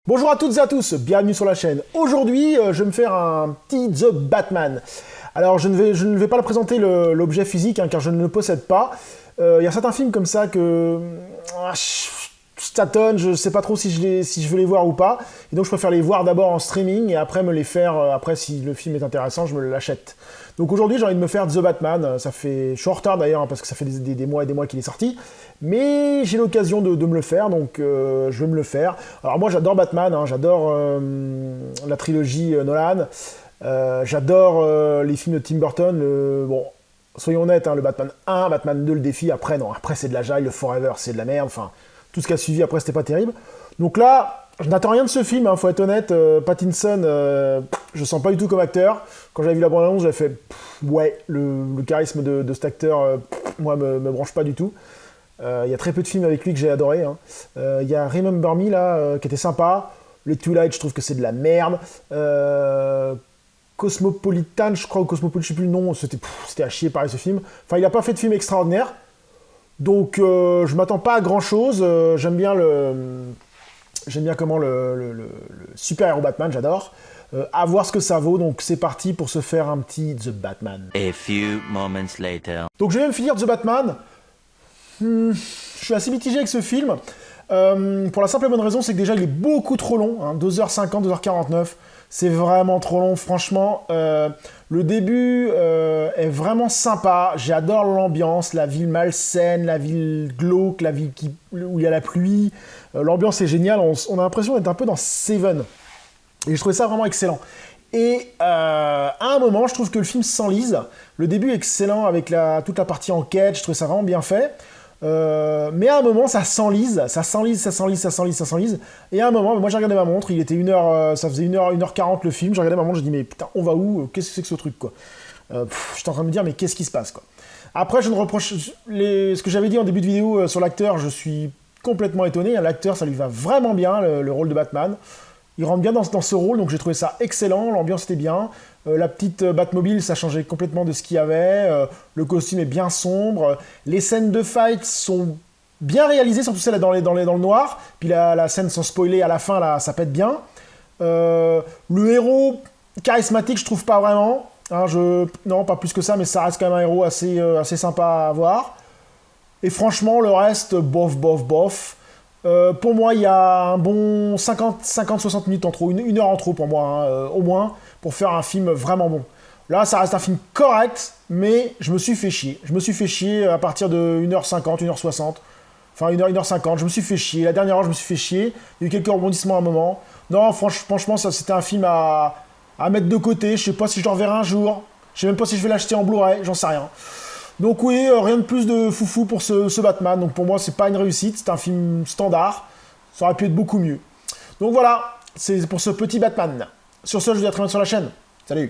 Bonjour à toutes et à tous, bienvenue sur la chaîne. Aujourd'hui, je vais me faire un petit The Batman. Alors, je ne vais pas le présenter l'objet physique, car je ne le possède pas. Il y a certains films comme ça que je tâtonne, je ne sais pas trop si je veux les voir ou pas. Et donc, je préfère les voir d'abord en streaming et après me les faire, après si le film est intéressant, je me l'achète. Donc aujourd'hui, j'ai envie de me faire The Batman. Je suis en retard d'ailleurs, parce que ça fait des mois et des mois qu'il est sorti. Mais j'ai l'occasion de me le faire, donc je vais me le faire. Alors moi, j'adore Batman, j'adore la trilogie Nolan. J'adore les films de Tim Burton. Bon, soyons honnêtes, le Batman 1, Batman 2, le défi. Après, non, après c'est de la jaille, le Forever, c'est de la merde. Enfin, tout ce qui a suivi après, c'était pas terrible. Donc là, je n'attends rien de ce film, faut être honnête. Pattinson, je sens pas du tout comme acteur. Quand j'avais vu la bande-annonce, j'avais fait ouais, le charisme de cet acteur, moi, me branche pas du tout. Il y a très peu de films avec lui que j'ai adoré. Il y a Remember Me, là, qui était sympa. Le Twilight, je trouve que c'est de la merde. Cosmopolitan, je crois, ou Cosmopolitan, je sais plus le nom, c'était à chier pareil ce film. Enfin, il a pas fait de film extraordinaire. Donc, je m'attends pas à grand-chose. J'aime bien comment le super-héros Batman, j'adore. À voir ce que ça vaut, donc c'est parti pour se faire un petit The Batman. A few moments later. Donc je vais me finir The Batman. Je suis assez mitigé avec ce film. Pour la simple et bonne raison, c'est que déjà il est beaucoup trop long, 2h50, 2h49. C'est vraiment trop long, franchement. Le début est vraiment sympa. J'adore l'ambiance, la ville malsaine, la ville glauque, la ville où il y a la pluie. L'ambiance est géniale, on a l'impression d'être un peu dans Seven. Et je trouvais ça vraiment excellent. Et à un moment, je trouve que le film s'enlise. Le début est excellent avec toute la partie enquête, je trouvais ça vraiment bien fait. Mais à un moment, ça s'enlise. Et à un moment, moi j'ai regardé ma montre, il était 1h, ça faisait 1h40 le film, j'ai regardé ma montre, je dis mais putain, on va où? Qu'est-ce que c'est que ce truc, quoi? J'étais en train de me dire, mais qu'est-ce qui se passe, quoi? Après, je ne reproche... Ce que j'avais dit en début de vidéo sur l'acteur, je suis complètement étonné. L'acteur, ça lui va vraiment bien, le rôle de Batman. Il rentre bien dans ce rôle, donc j'ai trouvé ça excellent, l'ambiance était bien. La petite Batmobile, ça changeait complètement de ce qu'il y avait. Le costume est bien sombre. Les scènes de fight sont bien réalisées, surtout celles dans le noir. Puis la scène sans spoiler à la fin, là, ça pète bien. Le héros charismatique, je trouve pas vraiment. Non, pas plus que ça, mais ça reste quand même un héros assez sympa à voir. Et franchement, le reste, bof. Pour moi, il y a un bon 50-60 minutes en trop, une heure en trop pour moi, au moins, pour faire un film vraiment bon. Là, ça reste un film correct, mais je me suis fait chier. Je me suis fait chier à partir de 1h50, 1h60, enfin 1h50, je me suis fait chier. La dernière heure, je me suis fait chier. Il y a eu quelques rebondissements à un moment. Non, franchement, c'était un film à mettre de côté. Je sais pas si je le reverrai un jour. Je sais même pas si je vais l'acheter en Blu-ray, j'en sais rien. Donc oui, rien de plus de foufou pour ce Batman. Donc pour moi, c'est pas une réussite, c'est un film standard. Ça aurait pu être beaucoup mieux. Donc voilà, c'est pour ce petit Batman. Sur ce, je vous dis à très bientôt sur la chaîne. Salut!